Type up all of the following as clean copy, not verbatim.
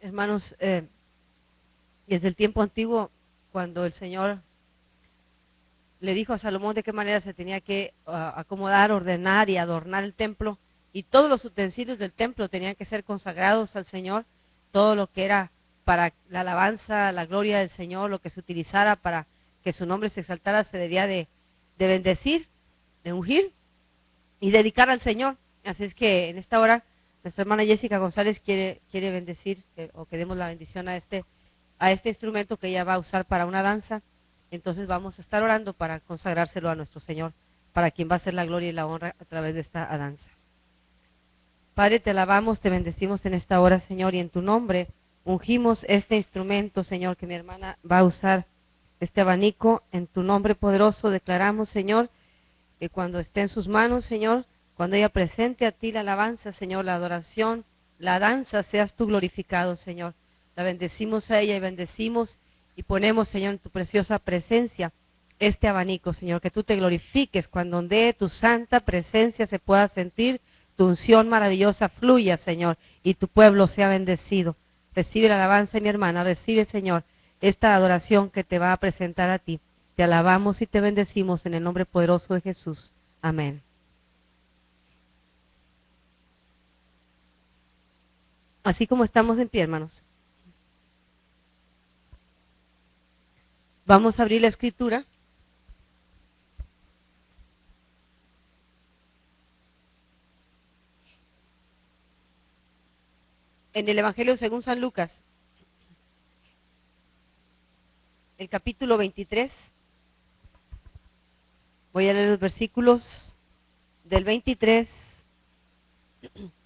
Hermanos, desde el tiempo antiguo, cuando el Señor le dijo a Salomón de qué manera se tenía que acomodar, ordenar y adornar el templo, y todos los utensilios del templo tenían que ser consagrados al Señor, todo lo que era para la alabanza, la gloria del Señor, lo que se utilizara para que su nombre se exaltara, se debía de bendecir, de ungir y dedicar al Señor. Así es que en esta hora nuestra hermana Jessica González quiere bendecir o que demos la bendición a este instrumento que ella va a usar para una danza. Entonces vamos a estar orando para consagrárselo a nuestro Señor, para quien va a ser la gloria y la honra a través de esta danza. Padre, te alabamos, te bendecimos en esta hora, Señor, y en tu nombre ungimos este instrumento, Señor, que mi hermana va a usar, este abanico. En tu nombre poderoso declaramos, Señor, que cuando esté en sus manos, Señor, cuando ella presente a ti la alabanza, Señor, la adoración, la danza, seas tú glorificado, Señor. La bendecimos a ella y bendecimos y ponemos, Señor, en tu preciosa presencia este abanico, Señor, que tú te glorifiques cuando de tu santa presencia se pueda sentir, tu unción maravillosa fluya, Señor, y tu pueblo sea bendecido. Recibe la alabanza, mi hermana, recibe, Señor, esta adoración que te va a presentar a ti. Te alabamos y te bendecimos en el nombre poderoso de Jesús. Amén. Así como estamos en pie, hermanos, vamos a abrir la escritura en el Evangelio según San Lucas, el capítulo 23. Voy a leer los versículos del 23,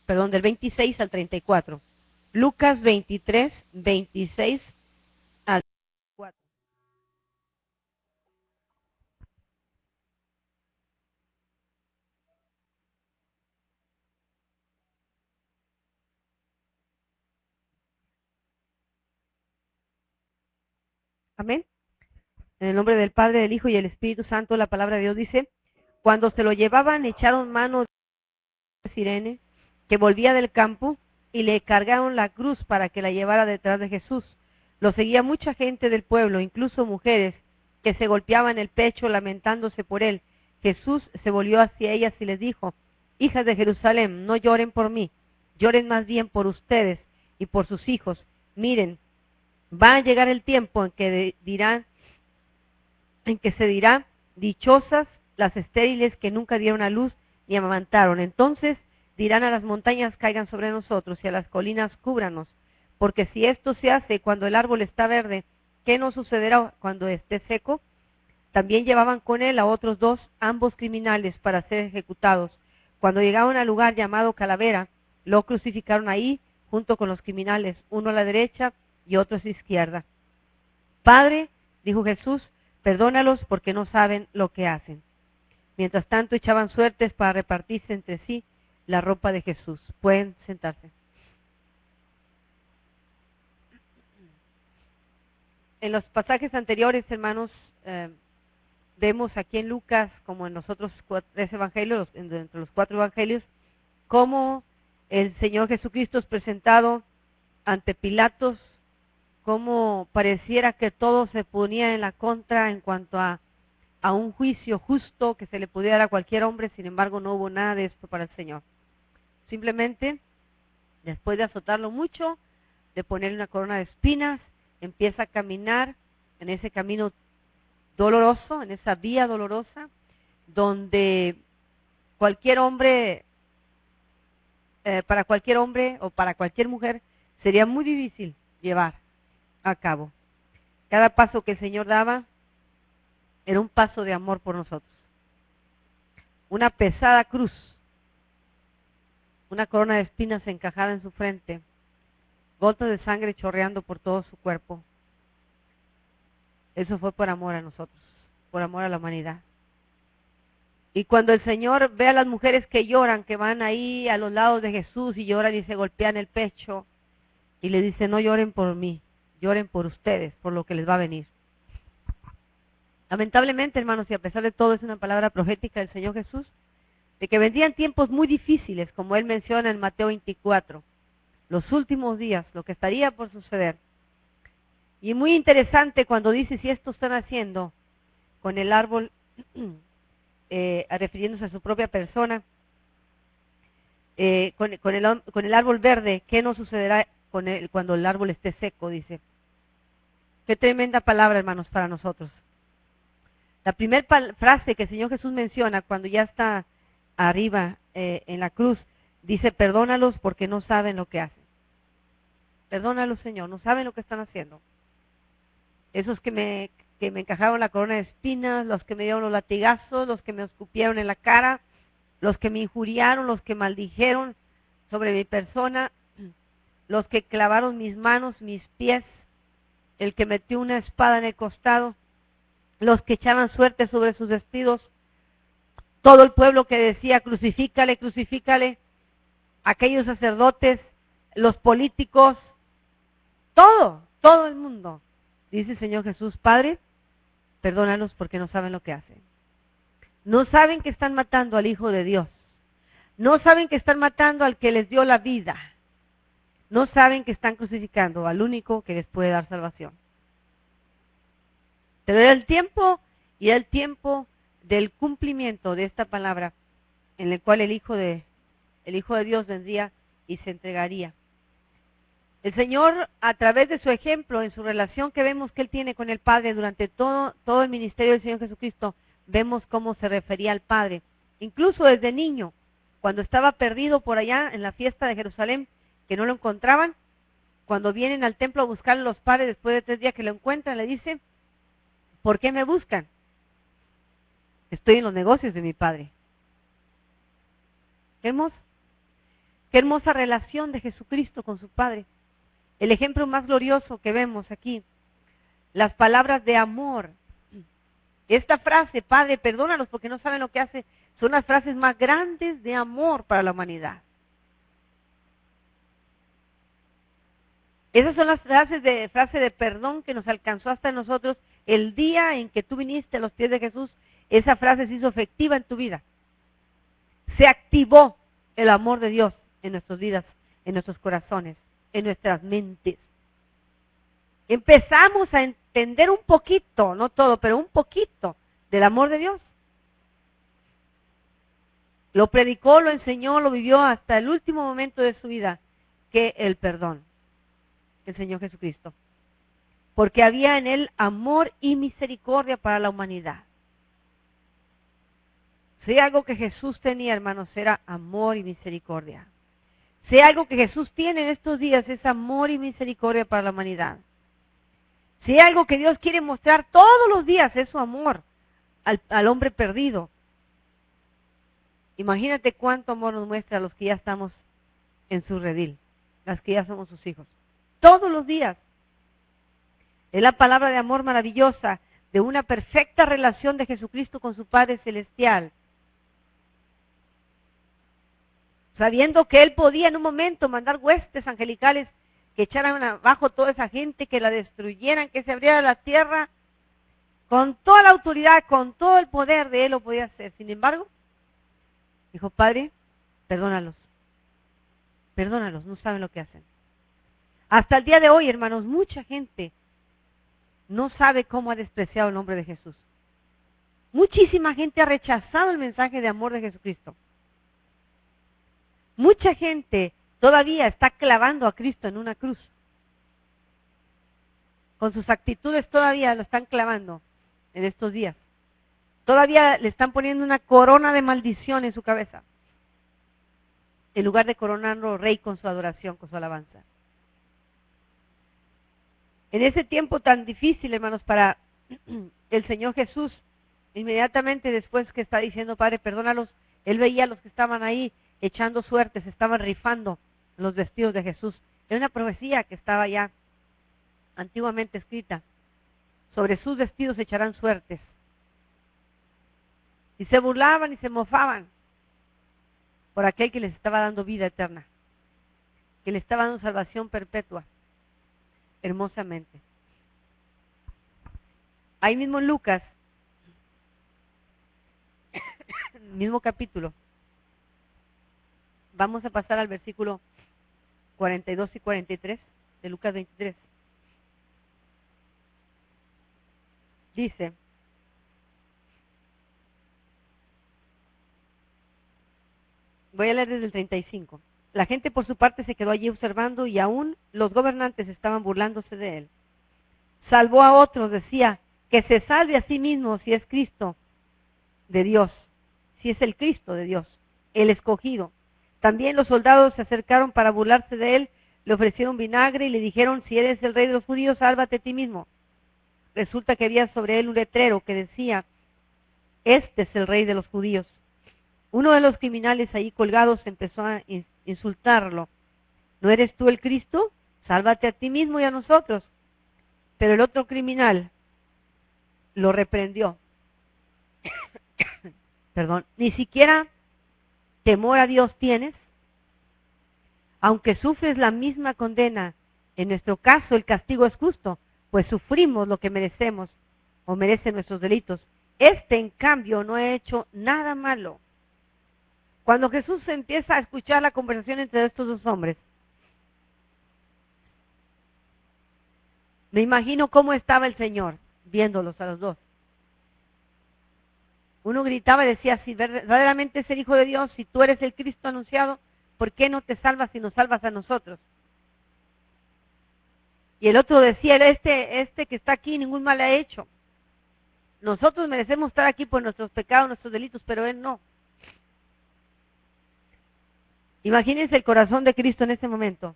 del 26 al 34. Lucas 23, 26 al 34. Amén. En el nombre del Padre, del Hijo y del Espíritu Santo, la palabra de Dios dice: cuando se lo llevaban, echaron mano de Sirene, que volvía del campo, y le cargaron la cruz para que la llevara detrás de Jesús. Lo seguía mucha gente del pueblo, incluso mujeres, que se golpeaban el pecho lamentándose por él. Jesús se volvió hacia ellas y les dijo: hijas de Jerusalén, no lloren por mí, lloren más bien por ustedes y por sus hijos. Miren, va a llegar el tiempo en que se dirá, dichosas las estériles que nunca dieron a luz ni amamantaron. Entonces dirán a las montañas, caigan sobre nosotros, y a las colinas, cúbranos. Porque si esto se hace cuando el árbol está verde, ¿qué nos sucederá cuando esté seco? También llevaban con él a otros dos, ambos criminales, para ser ejecutados. Cuando llegaron al lugar llamado Calavera, lo crucificaron ahí, junto con los criminales, uno a la derecha y otro a su izquierda. Padre, dijo Jesús, perdónalos porque no saben lo que hacen. Mientras tanto echaban suertes para repartirse entre sí la ropa de Jesús. Pueden sentarse. En los pasajes anteriores, hermanos, vemos aquí en Lucas, como en los otros tres evangelios, entre los cuatro evangelios, cómo el Señor Jesucristo es presentado ante Pilatos, cómo pareciera que todo se ponía en la contra en cuanto a un juicio justo que se le pudiera dar a cualquier hombre. Sin embargo, no hubo nada de esto para el Señor. Simplemente, después de azotarlo mucho, de ponerle una corona de espinas, empieza a caminar en ese camino doloroso, en esa vía dolorosa, donde cualquier hombre, para cualquier hombre o para cualquier mujer, sería muy difícil llevar a cabo. Cada paso que el Señor daba era un paso de amor por nosotros. Una pesada cruz, una corona de espinas encajada en su frente, gotas de sangre chorreando por todo su cuerpo. Eso fue por amor a nosotros, por amor a la humanidad. Y cuando el Señor ve a las mujeres que lloran, que van ahí a los lados de Jesús y lloran y se golpean el pecho, y le dice: no lloren por mí, lloren por ustedes, por lo que les va a venir. Lamentablemente, hermanos, y a pesar de todo, es una palabra profética del Señor Jesús, de que vendrían tiempos muy difíciles, como Él menciona en Mateo 24. los últimos días, lo que estaría por suceder. Y muy interesante cuando dice si esto están haciendo con el árbol, refiriéndose a su propia persona, con el árbol verde, ¿qué no sucederá cuando el árbol esté seco? Dice. Qué tremenda palabra, hermanos, para nosotros. La primera frase que el Señor Jesús menciona cuando ya está arriba en la cruz, dice, perdónalos porque no saben lo que hacen. Perdónalos, Señor, no saben lo que están haciendo. Esos que me encajaron la corona de espinas, los que me dieron los latigazos, los que me escupieron en la cara, los que me injuriaron, los que maldijeron sobre mi persona, los que clavaron mis manos, mis pies, el que metió una espada en el costado, los que echaban suerte sobre sus vestidos, todo el pueblo que decía crucifícale, crucifícale, aquellos sacerdotes, los políticos, todo el mundo. Dice el Señor Jesús, Padre, perdónalos porque no saben lo que hacen. No saben que están matando al Hijo de Dios. No saben que están matando al que les dio la vida. No saben que están crucificando al único que les puede dar salvación. Pero era el tiempo y era el tiempo del cumplimiento de esta palabra en el cual el Hijo de Dios vendría y se entregaría. El Señor, a través de su ejemplo, en su relación que vemos que Él tiene con el Padre durante todo el ministerio del Señor Jesucristo, vemos cómo se refería al Padre. Incluso desde niño, cuando estaba perdido por allá en la fiesta de Jerusalén, que no lo encontraban, cuando vienen al templo a buscarle los padres después de 3 días que lo encuentran, le dicen, ¿por qué me buscan? Estoy en los negocios de mi Padre. Qué hermosa relación de Jesucristo con su Padre. El ejemplo más glorioso que vemos aquí, las palabras de amor. Esta frase, Padre, perdónalos porque no saben lo que hace, son las frases más grandes de amor para la humanidad. Esas son las frases de perdón que nos alcanzó hasta nosotros el día en que tú viniste a los pies de Jesús. Esa frase se hizo efectiva en tu vida. Se activó el amor de Dios en nuestras vidas, en nuestros corazones, en nuestras mentes. Empezamos a entender un poquito, no todo, pero un poquito del amor de Dios. Lo predicó, lo enseñó, lo vivió hasta el último momento de su vida, que el perdón, el Señor Jesucristo. Porque había en Él amor y misericordia para la humanidad. Si algo que Jesús tenía, hermanos, era amor y misericordia. Si algo que Jesús tiene en estos días es amor y misericordia para la humanidad. Si algo que Dios quiere mostrar todos los días es su amor al hombre perdido. Imagínate cuánto amor nos muestra a los que ya estamos en su redil, las que ya somos sus hijos. Todos los días. Es la palabra de amor maravillosa de una perfecta relación de Jesucristo con su Padre Celestial. Sabiendo que Él podía en un momento mandar huestes angelicales que echaran abajo toda esa gente, que la destruyeran, que se abriera la tierra, con toda la autoridad, con todo el poder de Él lo podía hacer. Sin embargo, dijo, Padre, perdónalos, no saben lo que hacen. Hasta el día de hoy, hermanos, mucha gente no sabe cómo ha despreciado el nombre de Jesús. Muchísima gente ha rechazado el mensaje de amor de Jesucristo. Mucha gente todavía está clavando a Cristo en una cruz. Con sus actitudes todavía lo están clavando en estos días. Todavía le están poniendo una corona de maldición en su cabeza, en lugar de coronarlo rey con su adoración, con su alabanza. En ese tiempo tan difícil, hermanos, para el Señor Jesús, inmediatamente después que está diciendo, Padre, perdónalos, Él veía a los que estaban ahí echando suertes, estaban rifando los vestidos de Jesús. Era una profecía que estaba ya antiguamente escrita. Sobre sus vestidos echarán suertes. Y se burlaban y se mofaban por aquel que les estaba dando vida eterna, que les estaba dando salvación perpetua, hermosamente. Ahí mismo en Lucas, mismo capítulo, vamos a pasar al versículo 42 y 43 de Lucas 23. Dice: voy a leer desde el 35. La gente por su parte se quedó allí observando y aún los gobernantes estaban burlándose de él. Salvó a otros, decía, que se salve a sí mismo si es Cristo de Dios, si es el Cristo de Dios, el escogido. También los soldados se acercaron para burlarse de él, le ofrecieron vinagre y le dijeron: si eres el rey de los judíos, sálvate a ti mismo. Resulta que había sobre él un letrero que decía: este es el rey de los judíos. Uno de los criminales ahí colgados empezó a insultarlo: ¿no eres tú el Cristo? Sálvate a ti mismo y a nosotros. Pero el otro criminal lo reprendió. Perdón, ¿ni siquiera temor a Dios tienes? Aunque sufres la misma condena, en nuestro caso el castigo es justo, pues sufrimos lo que merecemos o merecen nuestros delitos. Este, en cambio, no ha hecho nada malo. Cuando Jesús empieza a escuchar la conversación entre estos dos hombres, me imagino cómo estaba el Señor viéndolos a los dos. Uno gritaba y decía: si verdaderamente es el Hijo de Dios, si tú eres el Cristo anunciado, ¿por qué no te salvas y nos salvas a nosotros? Y el otro decía: este que está aquí ningún mal ha hecho. Nosotros merecemos estar aquí por nuestros pecados, nuestros delitos, pero él no. Imagínense el corazón de Cristo en ese momento.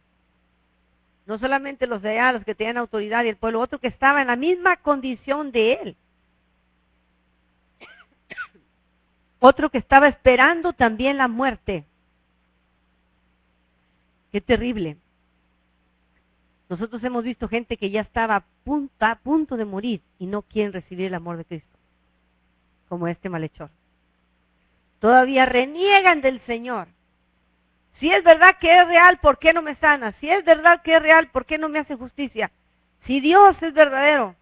No solamente los de allá, los que tenían autoridad y el pueblo, otro que estaba en la misma condición de él. Otro que estaba esperando también la muerte. Qué terrible. Nosotros hemos visto gente que ya estaba a punto de morir y no quieren recibir el amor de Cristo, como este malhechor. Todavía reniegan del Señor. Si es verdad que es real, ¿por qué no me sana? Si es verdad que es real, ¿por qué no me hace justicia? Si Dios es verdadero,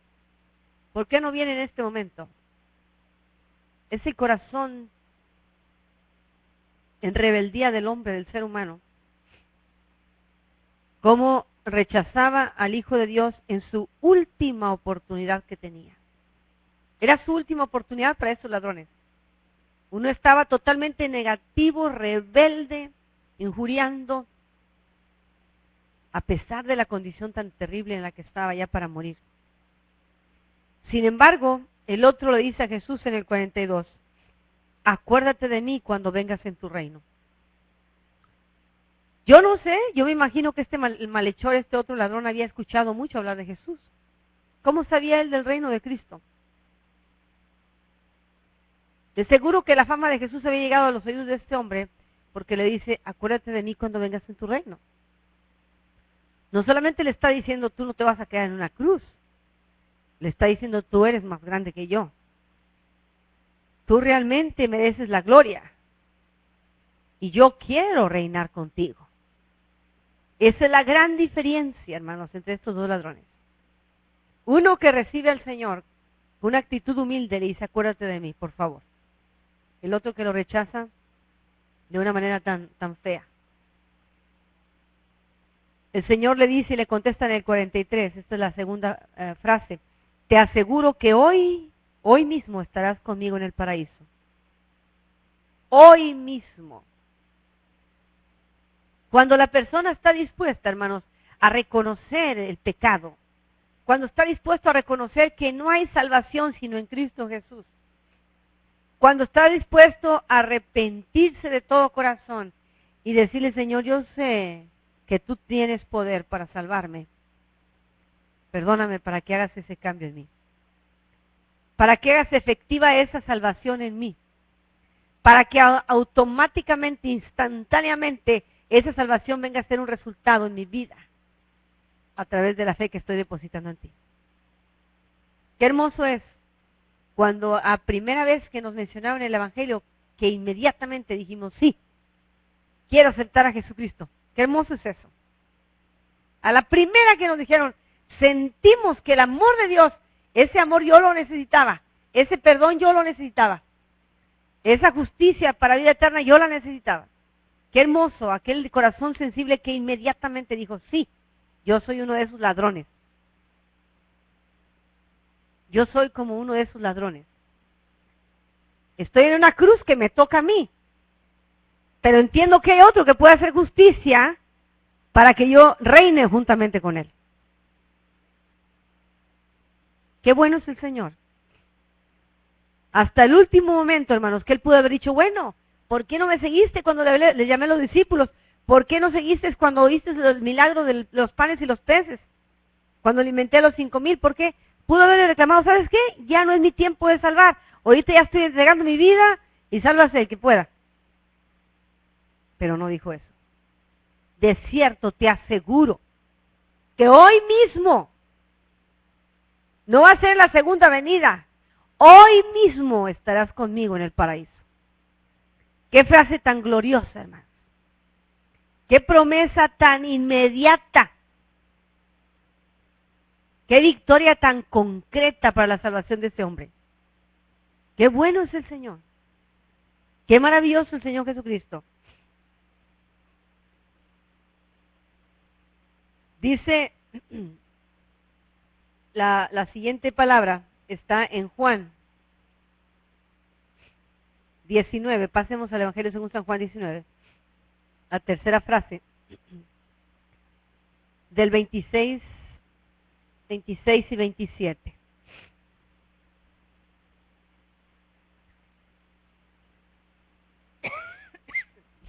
¿por qué no viene en este momento? Ese corazón en rebeldía del hombre, del ser humano, cómo rechazaba al Hijo de Dios en su última oportunidad que tenía. Era su última oportunidad para esos ladrones. Uno estaba totalmente negativo, rebelde, injuriando, a pesar de la condición tan terrible en la que estaba ya para morir. Sin embargo, el otro le dice a Jesús en el 42: acuérdate de mí cuando vengas en tu reino. Yo no sé, yo me imagino que el malhechor, este otro ladrón, había escuchado mucho hablar de Jesús. ¿Cómo sabía él del reino de Cristo? De seguro que la fama de Jesús había llegado a los oídos de este hombre, porque le dice: acuérdate de mí cuando vengas en tu reino. No solamente le está diciendo: tú no te vas a quedar en una cruz. Le está diciendo: tú eres más grande que yo. Tú realmente mereces la gloria. Y yo quiero reinar contigo. Esa es la gran diferencia, hermanos, entre estos dos ladrones. Uno que recibe al Señor con una actitud humilde le dice: acuérdate de mí, por favor. El otro que lo rechaza de una manera tan fea. El Señor le dice y le contesta en el 43, esta es la segunda frase: te aseguro que hoy mismo estarás conmigo en el paraíso. Hoy mismo. Cuando la persona está dispuesta, hermanos, a reconocer el pecado, cuando está dispuesto a reconocer que no hay salvación sino en Cristo Jesús, cuando está dispuesto a arrepentirse de todo corazón y decirle: Señor, yo sé que tú tienes poder para salvarme, perdóname para que hagas ese cambio en mí, para que hagas efectiva esa salvación en mí, para que automáticamente, instantáneamente, esa salvación venga a ser un resultado en mi vida a través de la fe que estoy depositando en ti. Qué hermoso es cuando a primera vez que nos mencionaron el Evangelio, que inmediatamente dijimos: sí, quiero aceptar a Jesucristo. Qué hermoso es eso. A la primera que nos dijeron, sentimos que el amor de Dios, ese amor yo lo necesitaba, ese perdón yo lo necesitaba, esa justicia para vida eterna yo la necesitaba. Qué hermoso, aquel corazón sensible que inmediatamente dijo, sí, yo soy uno de esos ladrones. Yo soy como uno de esos ladrones. Estoy en una cruz que me toca a mí, pero entiendo que hay otro que puede hacer justicia para que yo reine juntamente con él. Qué bueno es el Señor. Hasta el último momento, hermanos, que él pudo haber dicho, bueno, ¿por qué no me seguiste cuando le llamé a los discípulos? ¿Por qué no seguiste cuando oíste los milagros de los panes y los peces? Cuando alimenté a los 5,000, ¿por qué? Pudo haberle reclamado, ¿sabes qué? Ya no es mi tiempo de salvar. Ahorita ya estoy entregando mi vida y sálvase el que pueda. Pero no dijo eso. De cierto, te aseguro que hoy mismo, no va a ser la segunda venida, hoy mismo estarás conmigo en el paraíso. Qué frase tan gloriosa, hermano. Qué promesa tan inmediata. Qué victoria tan concreta para la salvación de ese hombre. Qué bueno es el Señor. Qué maravilloso el Señor Jesucristo. Dice la siguiente palabra, está en Juan 19. Pasemos al Evangelio según San Juan 19. La tercera frase, del 26 y 27.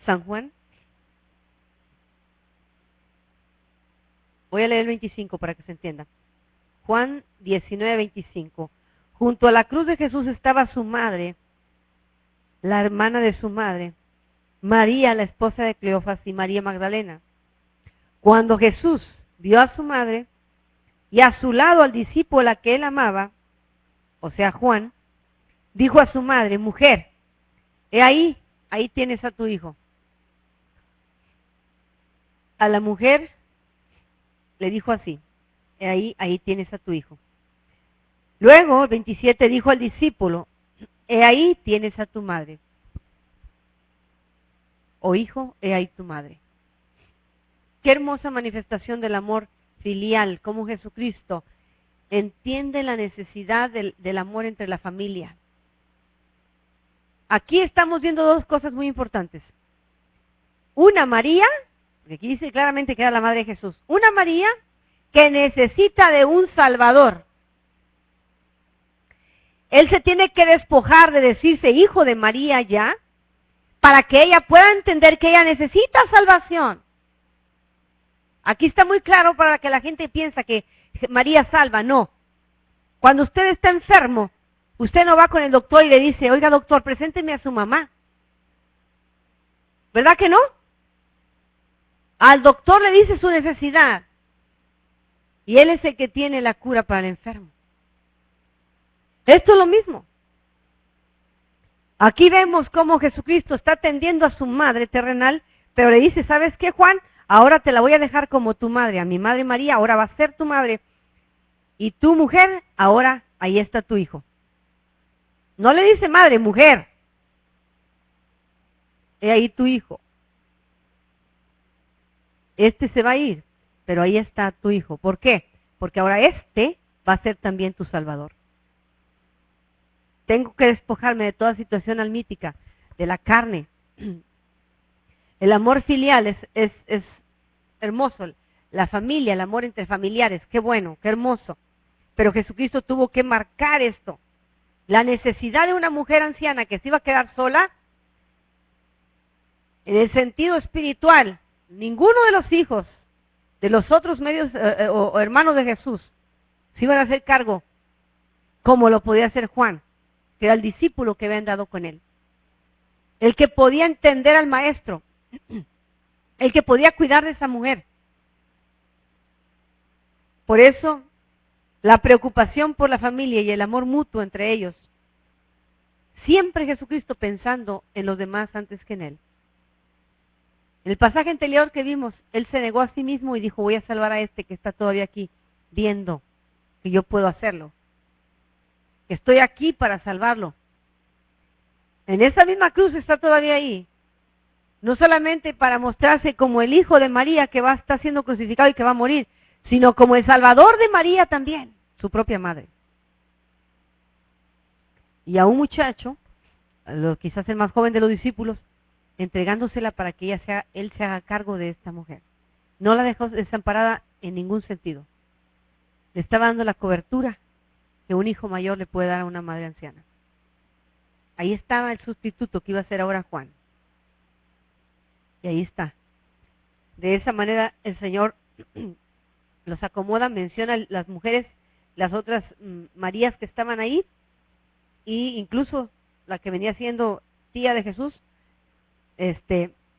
San Juan. Voy a leer el 25 para que se entienda. Juan 19, 25. Junto a la cruz de Jesús estaba su madre, la hermana de su madre, María, la esposa de Cleofas, y María Magdalena. Cuando Jesús vio a su madre y a su lado al discípulo a que él amaba, o sea Juan, dijo a su madre, mujer, ahí tienes a tu hijo. A la mujer le dijo así, ahí tienes a tu hijo. Luego, el 27 dijo al discípulo, ahí tienes a tu madre. O hijo, ahí tu madre. Qué hermosa manifestación del amor filial, como Jesucristo entiende la necesidad del amor entre la familia. Aquí estamos viendo dos cosas muy importantes. Una María, porque aquí dice claramente que era la madre de Jesús, una María que necesita de un Salvador. Él se tiene que despojar de decirse hijo de María ya, para que ella pueda entender que ella necesita salvación. Aquí está muy claro para que la gente piensa que María salva, no. Cuando usted está enfermo, usted no va con el doctor y le dice, oiga doctor, presénteme a su mamá. ¿Verdad que no? Al doctor le dice su necesidad y él es el que tiene la cura para el enfermo. Esto es lo mismo. Aquí vemos cómo Jesucristo está atendiendo a su madre terrenal, pero le dice, ¿sabes qué, Juan? Ahora te la voy a dejar como tu madre, a mi madre María, ahora va a ser tu madre. Y tu mujer, ahora ahí está tu hijo. No le dice madre, mujer. He ahí tu hijo. Este se va a ir, pero ahí está tu hijo. ¿Por qué? Porque ahora este va a ser también tu Salvador. Tengo que despojarme de toda situación almítica, de la carne. El amor filial es hermoso. La familia, el amor entre familiares, qué bueno, qué hermoso. Pero Jesucristo tuvo que marcar esto. La necesidad de una mujer anciana que se iba a quedar sola, en el sentido espiritual, ninguno de los hijos de los otros medios o hermanos de Jesús se iban a hacer cargo como lo podía hacer Juan, que era el discípulo que habían dado con él. El que podía entender al maestro, el que podía cuidar de esa mujer. Por eso, la preocupación por la familia y el amor mutuo entre ellos, siempre Jesucristo pensando en los demás antes que en él. En el pasaje anterior que vimos, él se negó a sí mismo y dijo, voy a salvar a este que está todavía aquí, viendo que yo puedo hacerlo. Que estoy aquí para salvarlo. En esa misma cruz está todavía ahí. No solamente para mostrarse como el hijo de María que va a estar siendo crucificado y que va a morir, sino como el salvador de María también, su propia madre. Y a un muchacho, quizás el más joven de los discípulos, entregándosela para que él se haga cargo de esta mujer. No la dejó desamparada en ningún sentido. Le estaba dando la cobertura que un hijo mayor le puede dar a una madre anciana. Ahí estaba el sustituto que iba a ser ahora Juan. Y ahí está. De esa manera el Señor los acomoda, menciona las mujeres, las otras Marías que estaban ahí, y incluso la que venía siendo tía de Jesús,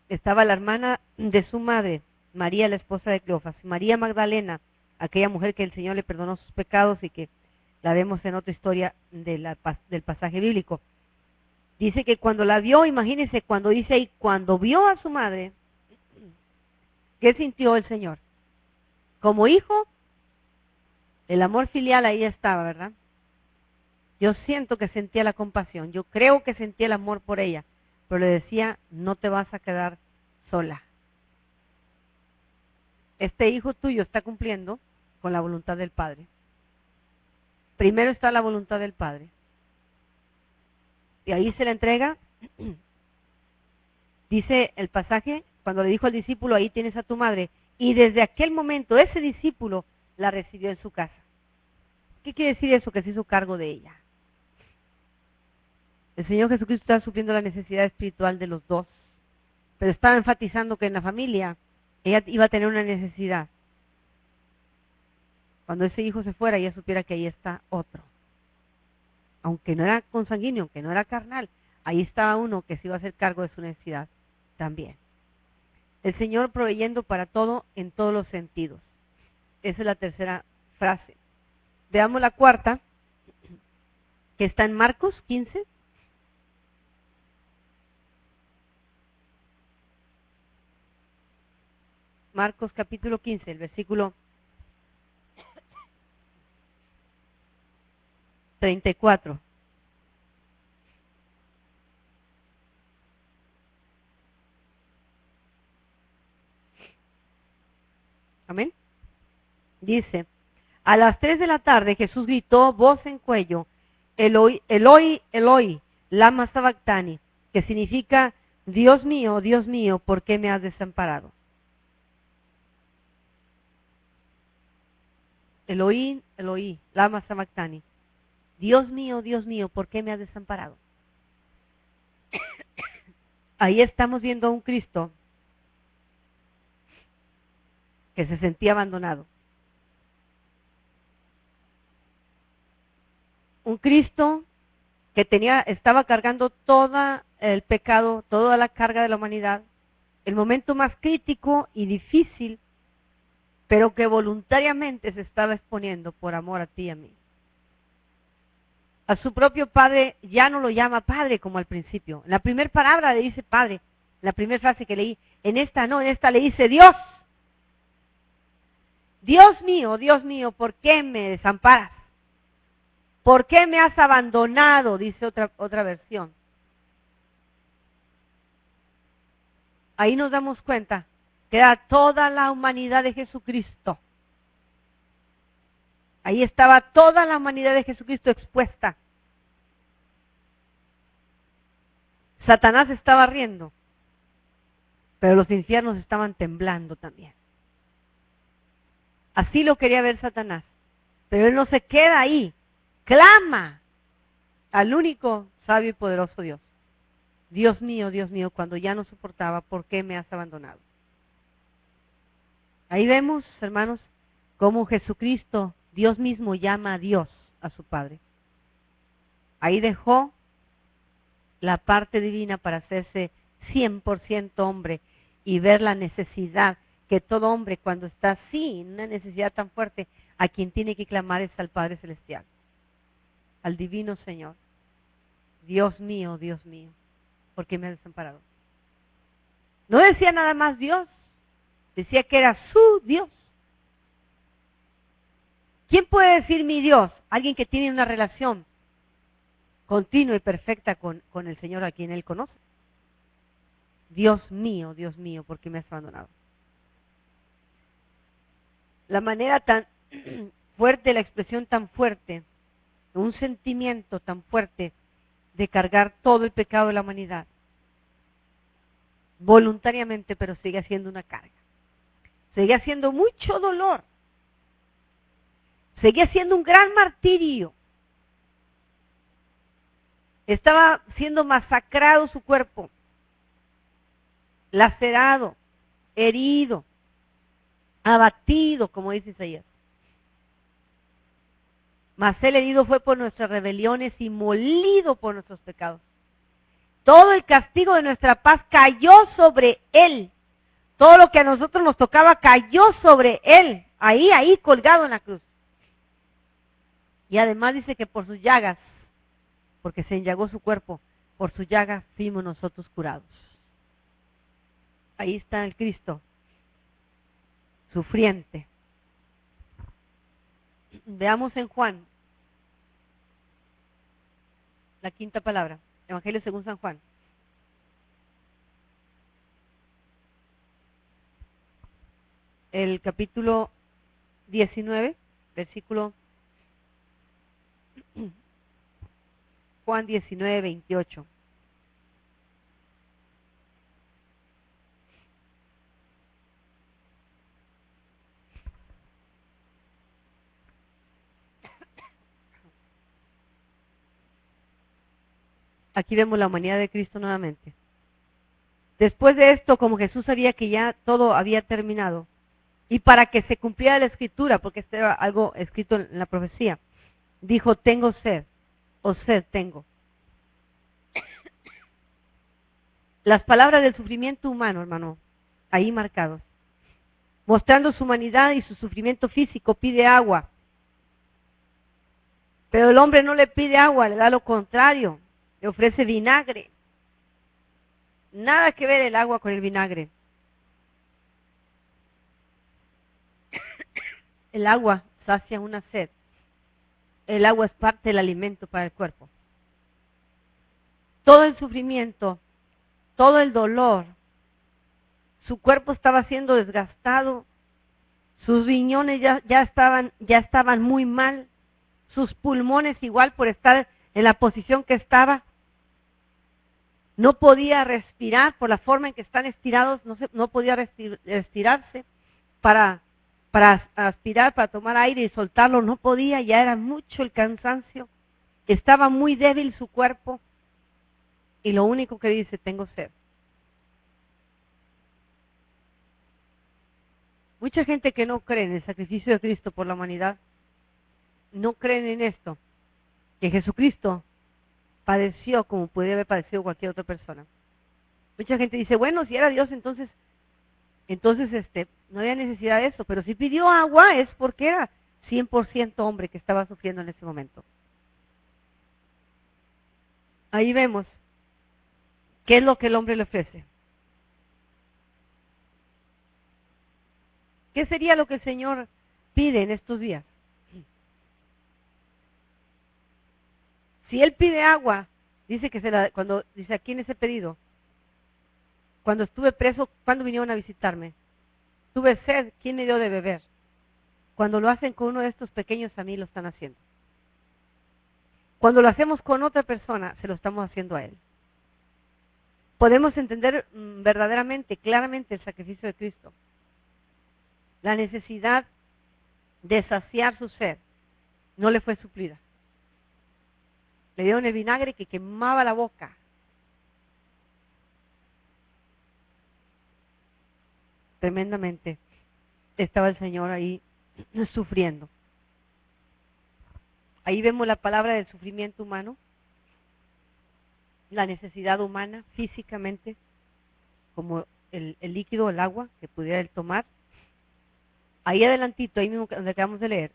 estaba la hermana de su madre, María, la esposa de Cleofas, María Magdalena, aquella mujer que el Señor le perdonó sus pecados y que la vemos en otra historia del pasaje bíblico. Dice que cuando la vio, imagínense, cuando dice ahí, cuando vio a su madre, ¿qué sintió el Señor? Como hijo, el amor filial ahí estaba, ¿verdad? Yo siento que sentía la compasión, yo creo que sentía el amor por ella, pero le decía, no te vas a quedar sola. Este hijo tuyo está cumpliendo con la voluntad del Padre. Primero está la voluntad del Padre. Y ahí se le entrega, dice el pasaje, cuando le dijo al discípulo, ahí tienes a tu madre, y desde aquel momento ese discípulo la recibió en su casa. ¿Qué quiere decir eso? Que se hizo cargo de ella. El Señor Jesucristo estaba supliendo la necesidad espiritual de los dos, pero estaba enfatizando que en la familia ella iba a tener una necesidad. Cuando ese hijo se fuera, ella supiera que ahí está otro. Aunque no era consanguíneo, aunque no era carnal, ahí estaba uno que se iba a hacer cargo de su necesidad también. El Señor proveyendo para todo en todos los sentidos. Esa es la tercera frase. Veamos la cuarta, que está en Marcos 15. Marcos capítulo 15, el versículo 34. Amén. Dice, a las 3 de la tarde Jesús gritó voz en cuello, Eloi, Eloi, Eloi, lama sabactani, que significa, Dios mío, ¿por qué me has desamparado? Eloi, Eloi, lama sabactani, Dios mío, ¿por qué me has desamparado? Ahí estamos viendo a un Cristo que se sentía abandonado. Un Cristo que estaba cargando todo el pecado, toda la carga de la humanidad, el momento más crítico y difícil, pero que voluntariamente se estaba exponiendo por amor a ti y a mí. A su propio Padre ya no lo llama Padre como al principio. En la primera palabra le dice Padre, en la primera frase que leí, en esta no, en esta le dice Dios. Dios mío, ¿por qué me desamparas? ¿Por qué me has abandonado? Dice otra versión. Ahí nos damos cuenta que era toda la humanidad de Jesucristo. Ahí estaba toda la humanidad de Jesucristo expuesta. Satanás estaba riendo, pero los infiernos estaban temblando también. Así lo quería ver Satanás, pero él no se queda ahí, clama al único sabio y poderoso Dios. Dios mío, cuando ya no soportaba, ¿por qué me has abandonado? Ahí vemos, hermanos, cómo Jesucristo, Dios mismo, llama a Dios, a su Padre. Ahí dejó la parte divina para hacerse 100% hombre y ver la necesidad que todo hombre, cuando está así, en una necesidad tan fuerte, a quien tiene que clamar es al Padre Celestial, al Divino Señor. Dios mío, ¿por qué me has desamparado? No decía nada más Dios, decía que era su Dios. ¿Quién puede decir mi Dios? Alguien que tiene una relación continua y perfecta con el Señor a quien él conoce. Dios mío, ¿por qué me has abandonado? La manera tan fuerte, la expresión tan fuerte, un sentimiento tan fuerte de cargar todo el pecado de la humanidad, voluntariamente, pero sigue siendo una carga. Sigue siendo mucho dolor. Sigue siendo un gran martirio. Estaba siendo masacrado su cuerpo, lacerado, herido, abatido, como dice Isaías. Mas él herido fue por nuestras rebeliones y molido por nuestros pecados. Todo el castigo de nuestra paz cayó sobre él. Todo lo que a nosotros nos tocaba cayó sobre él, ahí colgado en la cruz. Y además dice que por sus llagas, porque se enllagó su cuerpo, por sus llagas fuimos nosotros curados. Ahí está el Cristo, sufriente. Veamos en Juan, la quinta palabra, Evangelio según San Juan. El capítulo 19, versículo Juan 19, 28. Aquí vemos la humanidad de Cristo nuevamente. Después de esto, como Jesús sabía que ya todo había terminado, y para que se cumpliera la escritura, porque esto era algo escrito en la profecía, dijo, tengo sed, o sed tengo. Las palabras del sufrimiento humano, hermano, ahí marcados, mostrando su humanidad y su sufrimiento físico, pide agua. Pero el hombre no le pide agua, le da lo contrario, le ofrece vinagre. Nada que ver el agua con el vinagre. El agua sacia una sed. El agua es parte del alimento para el cuerpo. Todo el sufrimiento, todo el dolor, su cuerpo estaba siendo desgastado, sus riñones ya estaban muy mal, sus pulmones igual por estar en la posición que estaba. No podía respirar por la forma en que están estirados, no podía estirarse para aspirar, para tomar aire y soltarlo, no podía, ya era mucho el cansancio, estaba muy débil su cuerpo y lo único que dice, tengo sed. Mucha gente que no cree en el sacrificio de Cristo por la humanidad, no creen en esto, que Jesucristo padeció como pudiera haber padecido cualquier otra persona. Mucha gente dice, bueno, si era Dios, entonces no había necesidad de eso, pero si pidió agua es porque era 100% hombre que estaba sufriendo en ese momento. Ahí vemos qué es lo que el hombre le ofrece. ¿Qué sería lo que el Señor pide en estos días? Si Él pide agua, dice que cuando dice aquí en ese pedido, cuando estuve preso, ¿cuándo vinieron a visitarme? Tuve sed, ¿quién me dio de beber? Cuando lo hacen con uno de estos pequeños, a mí lo están haciendo. Cuando lo hacemos con otra persona, se lo estamos haciendo a Él. Podemos entender verdaderamente, claramente el sacrificio de Cristo. La necesidad de saciar su sed no le fue suplida. Le dieron el vinagre que quemaba la boca. Tremendamente estaba el Señor ahí sufriendo. Ahí vemos la palabra del sufrimiento humano, la necesidad humana físicamente, como el líquido, el agua que pudiera él tomar. Ahí adelantito, ahí mismo donde acabamos de leer,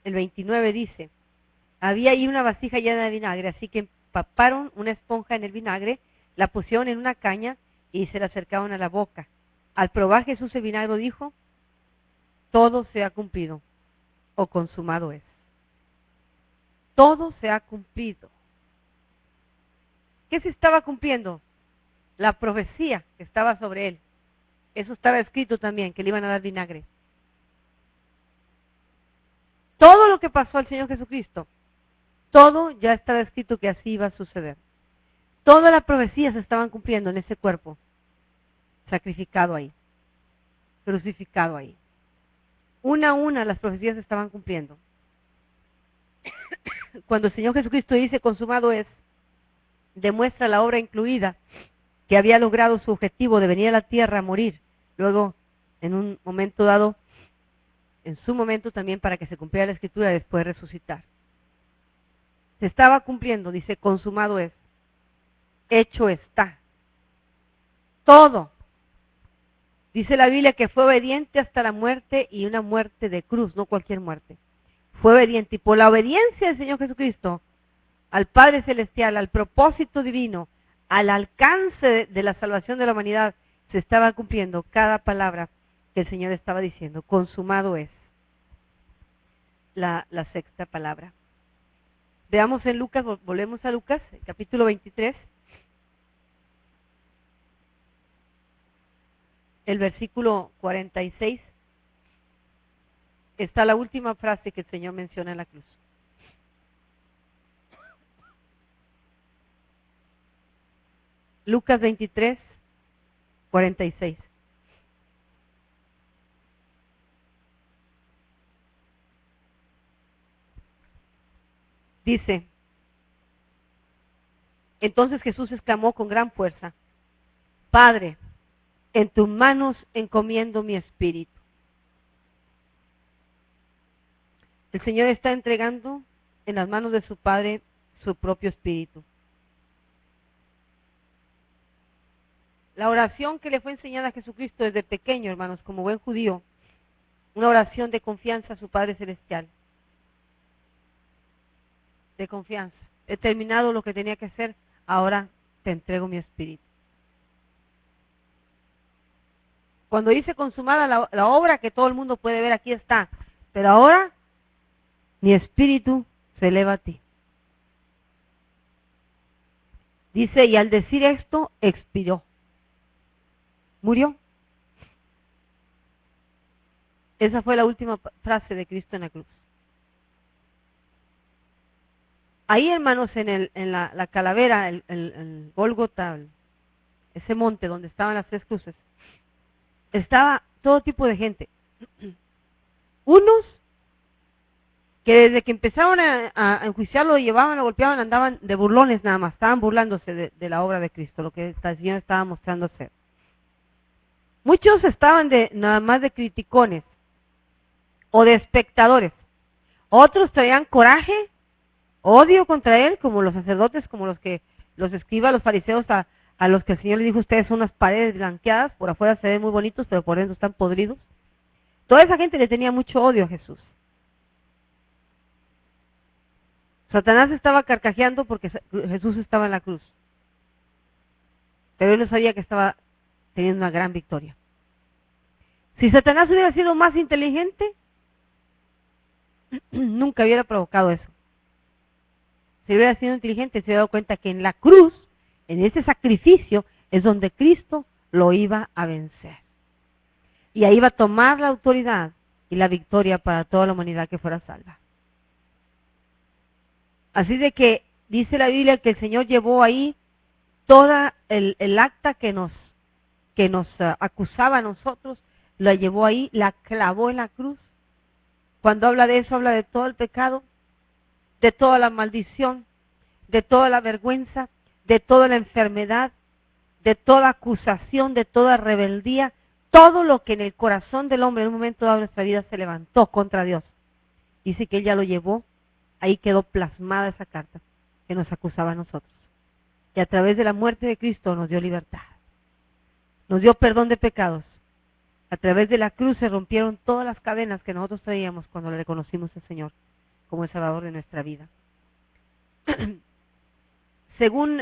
el 29 dice, había ahí una vasija llena de vinagre, así que empaparon una esponja en el vinagre, la pusieron en una caña y se la acercaron a la boca. Al probar Jesús el vinagre dijo, todo se ha cumplido o consumado es. Todo se ha cumplido. ¿Qué se estaba cumpliendo? la profecía que estaba sobre él. Eso estaba escrito también, que le iban a dar vinagre. Todo lo que pasó al Señor Jesucristo, todo ya estaba escrito que así iba a suceder. Todas las profecías se estaban cumpliendo en ese cuerpo, sacrificado ahí, crucificado ahí. Una a una las profecías se estaban cumpliendo. Cuando el Señor Jesucristo dice consumado es, demuestra la obra incluida, que había logrado su objetivo de venir a la tierra a morir, luego en un momento dado, en su momento también para que se cumpliera la escritura y después resucitar. Se estaba cumpliendo, dice consumado es, hecho está. Todo. Dice la Biblia que fue obediente hasta la muerte y una muerte de cruz, no cualquier muerte. Fue obediente y por la obediencia del Señor Jesucristo al Padre Celestial, al propósito divino, al alcance de la salvación de la humanidad, se estaba cumpliendo cada palabra que el Señor estaba diciendo. Consumado es la sexta palabra. Veamos en Lucas, volvemos a Lucas, capítulo 23, el versículo 46. Está la última frase que el Señor menciona en la cruz. Lucas 23, 46. Dice, entonces Jesús exclamó con gran fuerza, Padre, en tus manos encomiendo mi espíritu. El Señor está entregando en las manos de su Padre su propio espíritu. La oración que le fue enseñada a Jesucristo desde pequeño, hermanos, como buen judío, una oración de confianza a su Padre Celestial. De confianza. He terminado lo que tenía que hacer, ahora te entrego mi espíritu. Cuando dice consumada la obra que todo el mundo puede ver, aquí está. Pero ahora mi espíritu se eleva a ti. Dice, y al decir esto, expiró. Murió. Esa fue la última frase de Cristo en la cruz. Ahí, hermanos, en la calavera, el Gólgota, ese monte donde estaban las tres cruces, estaba todo tipo de gente. Unos que desde que empezaron a enjuiciarlo, llevaban, lo golpeaban, andaban de burlones nada más, estaban burlándose de la obra de Cristo, lo que el Señor estaba mostrando hacer. Muchos estaban nada más de criticones o de espectadores. Otros traían coraje, odio contra él, como los sacerdotes, como los escribas, los fariseos, a los que el Señor le dijo, ustedes son unas paredes blanqueadas, por afuera se ven muy bonitos, pero por dentro están podridos. Toda esa gente le tenía mucho odio a Jesús. Satanás estaba carcajeando porque Jesús estaba en la cruz. Pero él no sabía que estaba teniendo una gran victoria. Si Satanás hubiera sido más inteligente, nunca hubiera provocado eso. Si hubiera sido inteligente, se hubiera dado cuenta que en la cruz, en ese sacrificio, es donde Cristo lo iba a vencer. Y ahí iba a tomar la autoridad y la victoria para toda la humanidad que fuera salva. Así de que dice la Biblia que el Señor llevó ahí toda el acta que nos acusaba a nosotros, la llevó ahí, la clavó en la cruz. Cuando habla de eso, habla de todo el pecado, de toda la maldición, de toda la vergüenza, de toda la enfermedad, de toda acusación, de toda rebeldía, todo lo que en el corazón del hombre en un momento dado de nuestra vida se levantó contra Dios. Dice que Él ya lo llevó, ahí quedó plasmada esa carta que nos acusaba a nosotros. Y a través de la muerte de Cristo nos dio libertad, nos dio perdón de pecados. A través de la cruz se rompieron todas las cadenas que nosotros traíamos cuando le reconocimos al Señor como el Salvador de nuestra vida. Según,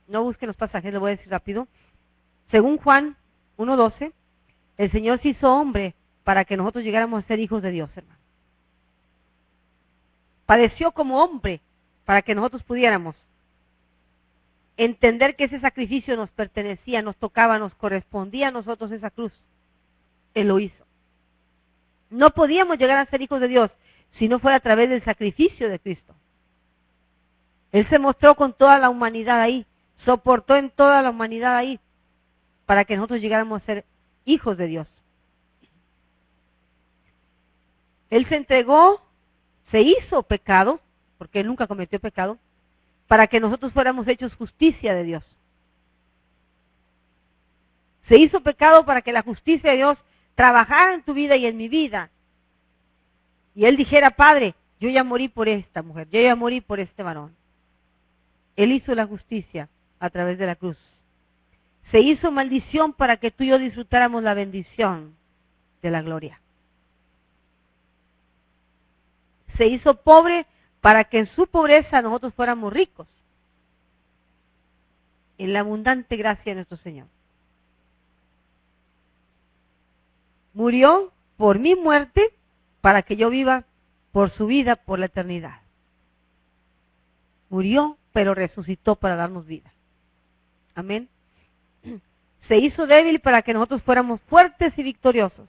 no busquen los pasajes, lo voy a decir rápido. Según Juan 1:12, el Señor se hizo hombre para que nosotros llegáramos a ser hijos de Dios, hermano. Padeció como hombre para que nosotros pudiéramos entender que ese sacrificio nos pertenecía, nos tocaba, nos correspondía a nosotros esa cruz. Él lo hizo. No podíamos llegar a ser hijos de Dios si no fuera a través del sacrificio de Cristo. Él se mostró con toda la humanidad ahí, soportó en toda la humanidad ahí, para que nosotros llegáramos a ser hijos de Dios. Él se entregó, se hizo pecado, porque Él nunca cometió pecado, para que nosotros fuéramos hechos justicia de Dios. Se hizo pecado para que la justicia de Dios trabajara en tu vida y en mi vida. Y Él dijera, Padre, yo ya morí por esta mujer, yo ya morí por este varón. Él hizo la justicia a través de la cruz. Se hizo maldición para que tú y yo disfrutáramos la bendición de la gloria. Se hizo pobre para que en su pobreza nosotros fuéramos ricos. En la abundante gracia de nuestro Señor. Murió por mi muerte para que yo viva por su vida por la eternidad. Murió, pero resucitó para darnos vida. Amén. Se hizo débil para que nosotros fuéramos fuertes y victoriosos.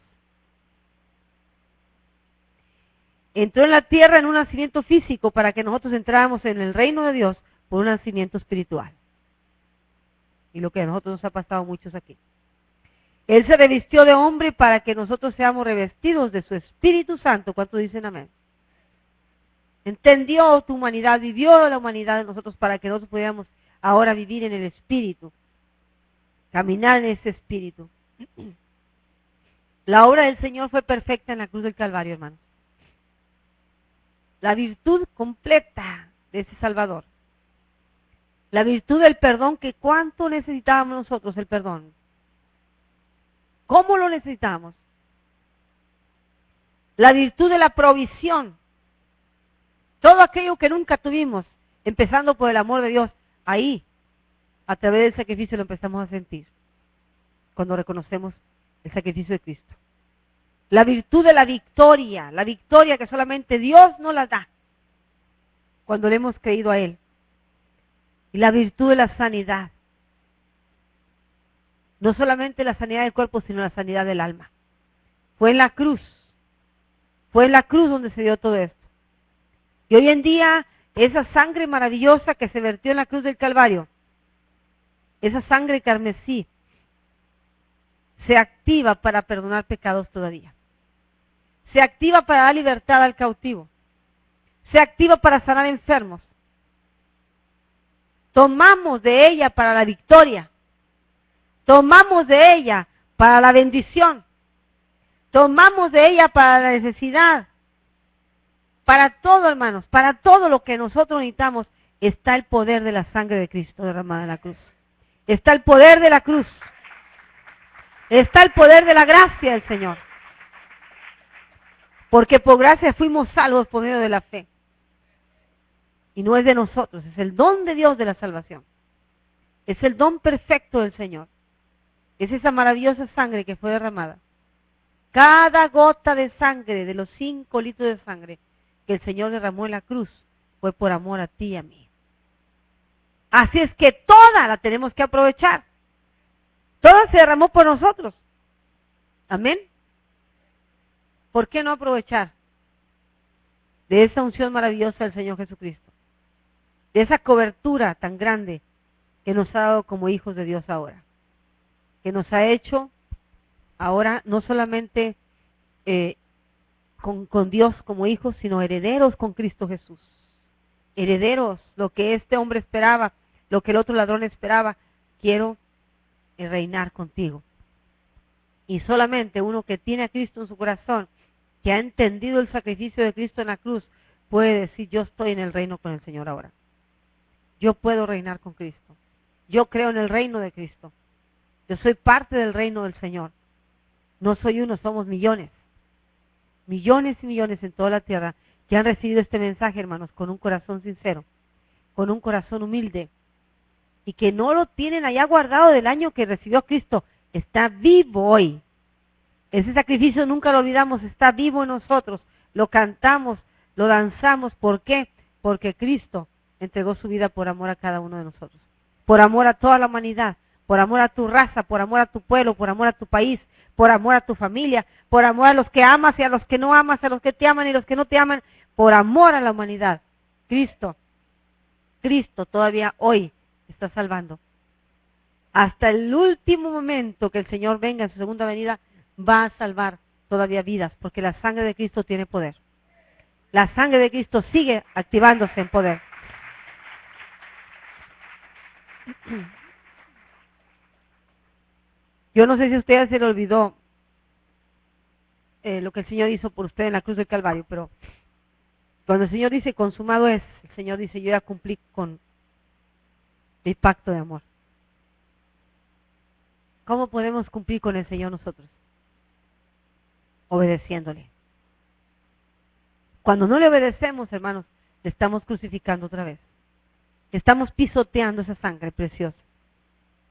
Entró en la tierra en un nacimiento físico para que nosotros entráramos en el reino de Dios por un nacimiento espiritual. Y lo que a nosotros nos ha pasado a muchos aquí. Él se revistió de hombre para que nosotros seamos revestidos de su Espíritu Santo. ¿Cuántos dicen amén? Entendió tu humanidad, vivió la humanidad de nosotros para que nosotros pudiéramos ahora vivir en el Espíritu. Caminar en ese Espíritu. La obra del Señor fue perfecta en la cruz del Calvario, hermanos. La virtud completa de ese Salvador. La virtud del perdón, que cuánto necesitábamos nosotros el perdón. ¿Cómo lo necesitamos? La virtud de la provisión. Todo aquello que nunca tuvimos, empezando por el amor de Dios, ahí, a través del sacrificio lo empezamos a sentir. Cuando reconocemos el sacrificio de Cristo. La virtud de la victoria que solamente Dios nos la da. Cuando le hemos creído a Él. Y la virtud de la sanidad. No solamente la sanidad del cuerpo, sino la sanidad del alma. Fue en la cruz. Fue en la cruz donde se dio todo esto. Y hoy en día, esa sangre maravillosa que se vertió en la cruz del Calvario, esa sangre carmesí, se activa para perdonar pecados todavía. Se activa para dar libertad al cautivo. Se activa para sanar enfermos. Tomamos de ella para la victoria. Tomamos de ella para la bendición. Tomamos de ella para la necesidad. Para todo, hermanos, para todo lo que nosotros necesitamos, está el poder de la sangre de Cristo derramada en la cruz. Está el poder de la cruz. Está el poder de la gracia del Señor. Porque por gracia fuimos salvos por medio de la fe. Y no es de nosotros, es el don de Dios de la salvación. Es el don perfecto del Señor. Es esa maravillosa sangre que fue derramada. Cada gota de sangre, de los 5 litros de sangre que el Señor derramó en la cruz, fue por amor a ti y a mí. Así es que toda la tenemos que aprovechar. Toda se derramó por nosotros. Amén. ¿Por qué no aprovechar de esa unción maravillosa del Señor Jesucristo? De esa cobertura tan grande que nos ha dado como hijos de Dios ahora. Que nos ha hecho ahora no solamente con Dios como hijos, sino herederos con Cristo Jesús. Herederos, lo que este hombre esperaba, lo que el otro ladrón esperaba. Quiero reinar contigo. Y solamente uno que tiene a Cristo en su corazón, que ha entendido el sacrificio de Cristo en la cruz, puede decir, yo estoy en el reino con el Señor ahora. Yo puedo reinar con Cristo. Yo creo en el reino de Cristo. Yo soy parte del reino del Señor. No soy uno, somos millones. Millones y millones en toda la tierra que han recibido este mensaje, hermanos, con un corazón sincero, con un corazón humilde, y que no lo tienen allá guardado del año que recibió Cristo. Está vivo hoy. Ese sacrificio nunca lo olvidamos, está vivo en nosotros. Lo cantamos, lo danzamos. ¿Por qué? Porque Cristo entregó su vida por amor a cada uno de nosotros. por amor a toda la humanidad, por amor a tu raza, por amor a tu pueblo, por amor a tu país, por amor a tu familia, por amor a los que amas y a los que no amas, a los que te aman y los que no te aman, por amor a la humanidad. Cristo todavía hoy está salvando. Hasta el último momento que el Señor venga en su segunda venida, va a salvar todavía vidas, porque la sangre de Cristo tiene poder. La sangre de Cristo sigue activándose en poder. Yo no sé si a usted se le olvidó lo que el Señor hizo por usted en la cruz del Calvario, pero cuando el Señor dice consumado es, el Señor dice yo ya cumplí con mi pacto de amor. ¿Cómo podemos cumplir con el Señor nosotros? Obedeciéndole. Cuando no le obedecemos, hermanos, le estamos crucificando otra vez. Estamos pisoteando esa sangre preciosa,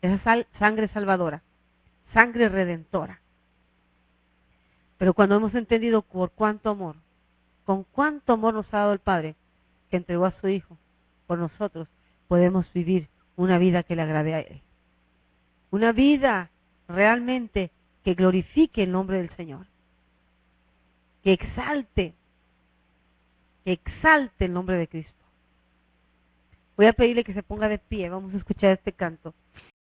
esa sangre salvadora, sangre redentora. Pero cuando hemos entendido por cuánto amor, con cuánto amor nos ha dado el Padre, que entregó a su Hijo por nosotros, podemos vivir una vida que le agrade a Él. Una vida realmente que glorifique el nombre del Señor. Que exalte el nombre de Cristo. Voy a pedirle que se ponga de pie, vamos a escuchar este canto.